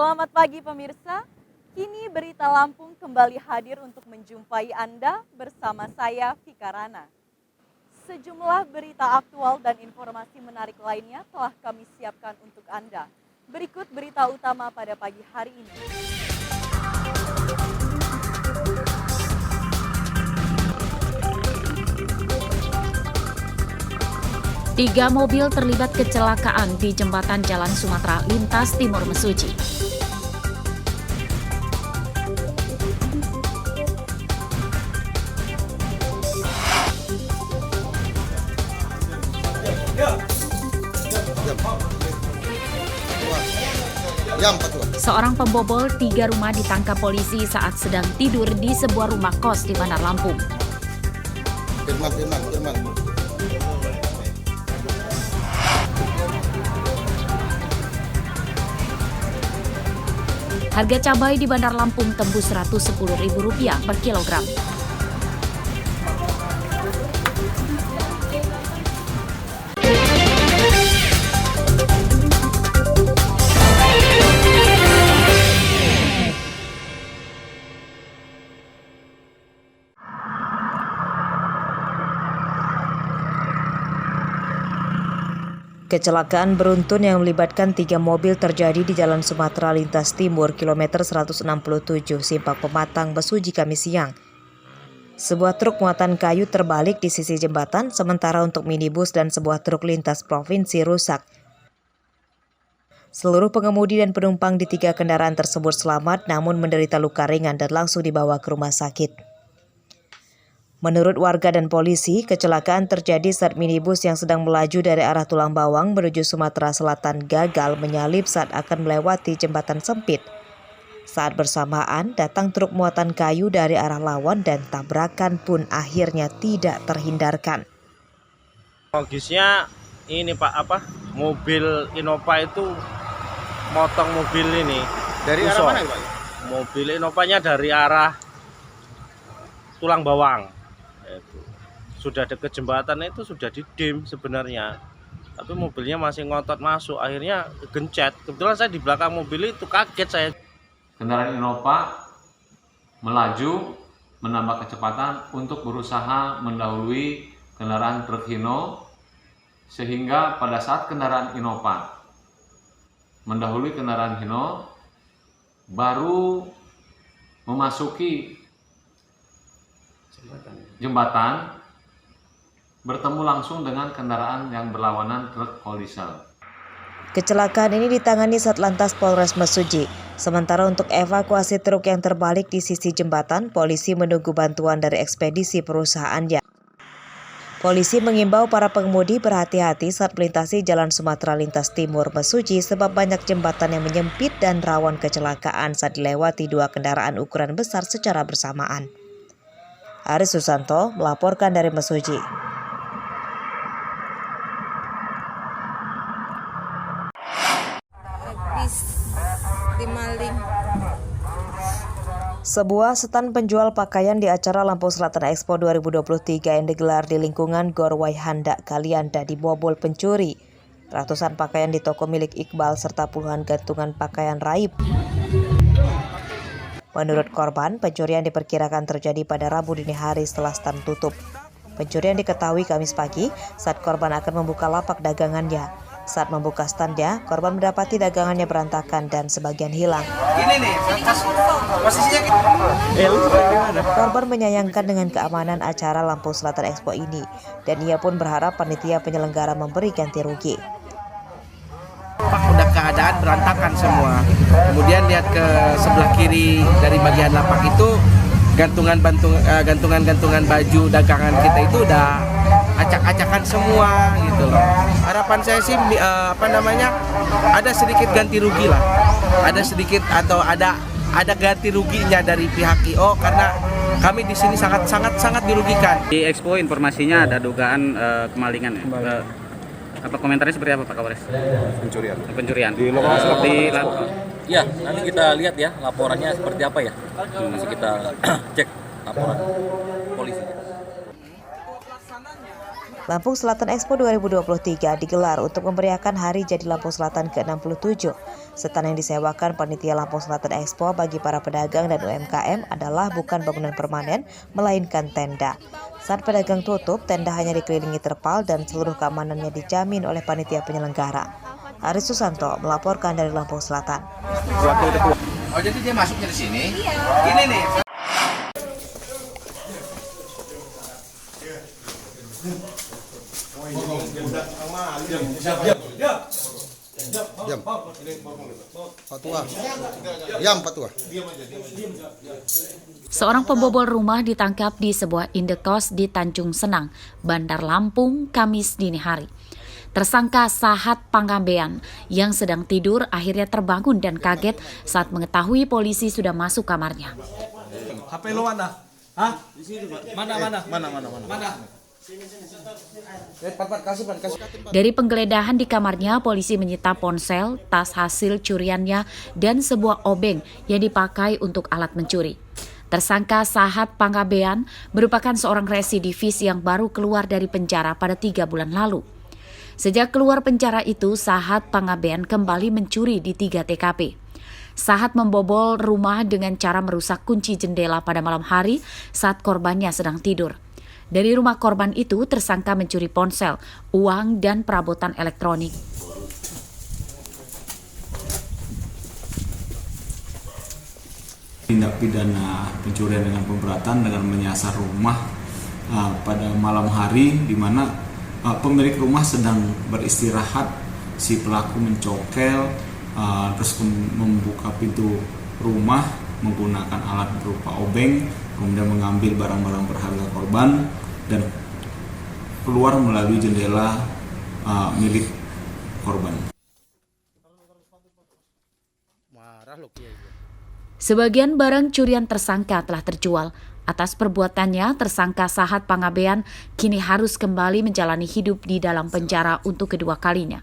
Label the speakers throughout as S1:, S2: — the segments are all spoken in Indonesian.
S1: Selamat pagi pemirsa, kini Berita Lampung kembali hadir untuk menjumpai Anda bersama saya Vika Rana. Sejumlah berita aktual dan informasi menarik lainnya telah kami siapkan untuk Anda. Berikut berita utama pada pagi hari ini.
S2: Tiga mobil terlibat kecelakaan di jembatan Jalan Sumatera lintas Timur Mesuji. Seorang pembobol 3 rumah ditangkap polisi saat sedang tidur di sebuah rumah kos di Bandar Lampung.
S3: Firman.
S2: Harga cabai di Bandar Lampung tembus Rp110.000 per kilogram.
S4: Kecelakaan beruntun yang melibatkan 3 mobil terjadi di Jalan Sumatera Lintas Timur, kilometer 167, Simpang Pematang, Mesuji, Kamis siang. Sebuah truk muatan kayu terbalik di sisi jembatan, sementara untuk minibus dan sebuah truk lintas provinsi rusak. Seluruh pengemudi dan penumpang di 3 kendaraan tersebut selamat, namun menderita luka ringan dan langsung dibawa ke rumah sakit. Menurut warga dan polisi, kecelakaan terjadi saat minibus yang sedang melaju dari arah Tulang Bawang menuju Sumatera Selatan gagal menyalip saat akan melewati jembatan sempit. Saat bersamaan, datang truk muatan kayu dari arah lawan dan tabrakan pun akhirnya tidak terhindarkan.
S5: Logisnya ini mobil Innova itu motong mobil ini.
S3: Dari arah mana Pak?
S5: Mobil Innovanya dari arah Tulang Bawang. Sudah dekat jembatan itu sudah didim sebenarnya, tapi mobilnya masih ngotot masuk, akhirnya gencet. Kebetulan saya di belakang mobil itu, kaget saya.
S6: Kendaraan Innova melaju menambah kecepatan untuk berusaha mendahului kendaraan truk Hino, sehingga pada saat kendaraan Innova mendahului kendaraan Hino baru memasuki jembatan, bertemu langsung dengan kendaraan yang berlawanan truk Polisel.
S4: Kecelakaan ini ditangani Satlantas Polres Mesuji. Sementara untuk evakuasi truk yang terbalik di sisi jembatan, polisi menunggu bantuan dari ekspedisi perusahaannya. Polisi mengimbau para pengemudi berhati-hati saat melintasi Jalan Sumatera Lintas Timur Mesuji sebab banyak jembatan yang menyempit dan rawan kecelakaan saat dilewati 2 kendaraan ukuran besar secara bersamaan. Aris Susanto melaporkan dari Mesuji. Sebuah stan penjual pakaian di acara Lampung Selatan Expo 2023 yang digelar di lingkungan Gor Waihanda Kalianda dibobol pencuri. Ratusan pakaian di toko milik Iqbal serta puluhan gantungan pakaian raib. Menurut korban, pencurian diperkirakan terjadi pada Rabu dini hari setelah stan tutup. Pencurian diketahui Kamis pagi saat korban akan membuka lapak dagangannya. Saat membuka standnya, korban mendapati dagangannya berantakan dan sebagian hilang.
S3: Posisinya
S4: Korban menyayangkan dengan keamanan acara Lampung Selatan Expo ini, dan ia pun berharap panitia penyelenggara memberi ganti rugi.
S7: Udah keadaan berantakan semua. Kemudian lihat ke sebelah kiri dari bagian lapak itu gantungan baju dagangan kita itu udah acak-acakan semua gitu loh. Harapan saya sih ada sedikit ganti rugi lah. Ada sedikit atau ada ganti ruginya dari pihak IO karena kami di sini sangat dirugikan.
S8: Di Expo informasinya ada dugaan kemalingan ya. Apa komentarnya seperti apa Pak Kapolres? Pencurian. Di lokasi
S9: ya, nanti kita lihat ya laporannya seperti apa ya. Masih kita cek laporan polisi.
S4: Lampung Selatan Expo 2023 digelar untuk memeriahkan Hari Jadi Lampung Selatan ke-67. Stand yang disewakan Panitia Lampung Selatan Expo bagi para pedagang dan UMKM adalah bukan bangunan permanen, melainkan tenda. Saat pedagang tutup, tenda hanya dikelilingi terpal dan seluruh keamanannya dijamin oleh panitia penyelenggara. Aris Susanto melaporkan dari Lampung Selatan.
S7: Oh, jadi dia masuknya di sini? Ini nih.
S3: Diam. Fatwa. Diam, Fatwa.
S2: Seorang pembobol rumah ditangkap di sebuah indekos di Tanjung Senang, Bandar Lampung, Kamis dini hari. Tersangka Sahat Pangambean yang sedang tidur akhirnya terbangun dan kaget saat mengetahui polisi sudah masuk kamarnya.
S9: HP lo mana? Hah? Di sini, Pak. Mana?
S2: Dari penggeledahan di kamarnya, polisi menyita ponsel, tas hasil curiannya, dan sebuah obeng yang dipakai untuk alat mencuri. Tersangka Sahat Pangambean merupakan seorang residivis yang baru keluar dari penjara pada 3 bulan lalu. Sejak keluar penjara itu, Sahat Pangambean kembali mencuri di 3 TKP. Sahat membobol rumah dengan cara merusak kunci jendela pada malam hari saat korbannya sedang tidur. Dari rumah korban itu, tersangka mencuri ponsel, uang, dan perabotan elektronik.
S10: Tindak pidana pencurian dengan pemberatan dengan menyasar rumah pada malam hari di mana pemilik rumah sedang beristirahat, si pelaku mencokel terus membuka pintu rumah menggunakan alat berupa obeng, kemudian mengambil barang-barang berharga korban dan keluar melalui jendela milik korban.
S2: Sebagian barang curian tersangka telah terjual. Atas perbuatannya, tersangka Sahat Pangambean kini harus kembali menjalani hidup di dalam penjara untuk kedua kalinya.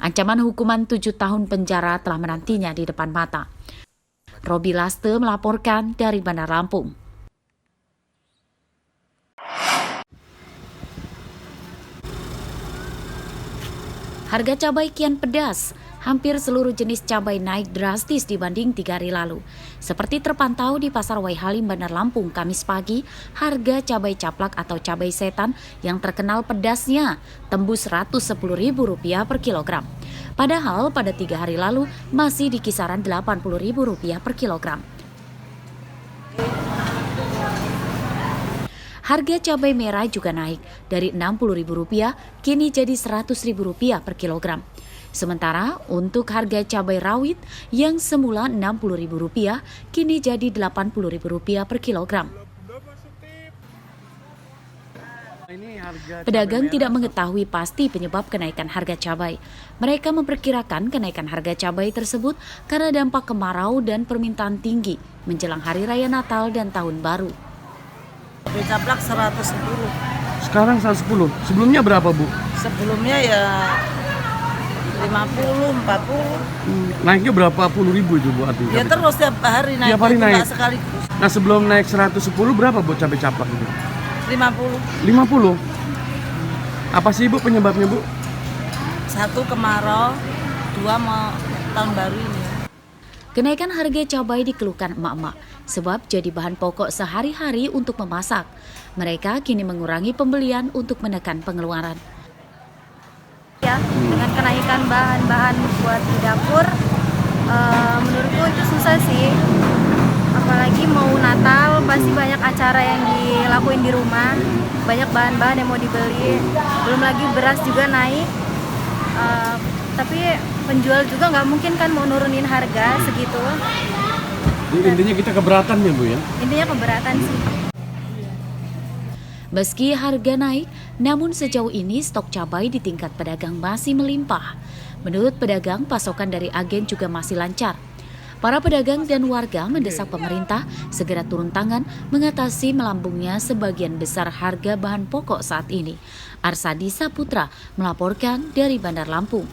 S2: Ancaman hukuman 7 tahun penjara telah menantinya di depan mata. Robi Laste melaporkan dari Bandar Lampung. Harga cabai kian pedas. Hampir seluruh jenis cabai naik drastis dibanding 3 hari lalu. Seperti terpantau di Pasar Waihalim, Bandar Lampung, Kamis pagi, harga cabai caplak atau cabai setan yang terkenal pedasnya tembus Rp110.000 per kilogram. Padahal pada 3 hari lalu masih di kisaran Rp80.000 per kilogram. Harga cabai merah juga naik dari Rp60.000 kini jadi Rp100.000 per kilogram. Sementara untuk harga cabai rawit yang semula Rp60.000 kini jadi Rp80.000 per kilogram. Pedagang tidak mengetahui pasti penyebab kenaikan harga cabai. Mereka memperkirakan kenaikan harga cabai tersebut karena dampak kemarau dan permintaan tinggi menjelang Hari Raya Natal dan Tahun Baru.
S11: Cabai caplak 110.
S7: Sekarang 110. Sebelumnya berapa, Bu?
S11: Sebelumnya ya 50, 40.
S7: Naiknya berapa puluh ribu itu, Bu?
S11: Ya terus tiap hari naik.
S7: Tiap hari naik.
S11: Enggak sekaligus.
S7: Nah, sebelum naik 110 berapa, Bu, cabai caplak itu?
S11: 50.
S7: 50. Apa sih, Bu, penyebabnya, Bu?
S11: 1 kemarau, 2 mau tahun baru ini.
S2: Kenaikan harga cabai dikeluhkan emak-emak sebab jadi bahan pokok sehari-hari untuk memasak. Mereka kini mengurangi pembelian untuk menekan pengeluaran.
S12: Ya, dengan kenaikan bahan-bahan buat di dapur, menurutku itu susah sih. Apalagi mau Natal, pasti banyak acara yang dilakuin di rumah, banyak bahan-bahan yang mau dibeli. Belum lagi beras juga naik, tapi penjual juga nggak mungkin kan mau nurunin harga segitu.
S7: Intinya kita keberatan ya, Bu ya?
S12: Intinya keberatan sih.
S2: Meski harga naik, namun sejauh ini stok cabai di tingkat pedagang masih melimpah. Menurut pedagang, pasokan dari agen juga masih lancar. Para pedagang dan warga mendesak pemerintah segera turun tangan mengatasi melambungnya sebagian besar harga bahan pokok saat ini. Arsadi Saputra melaporkan dari Bandar Lampung.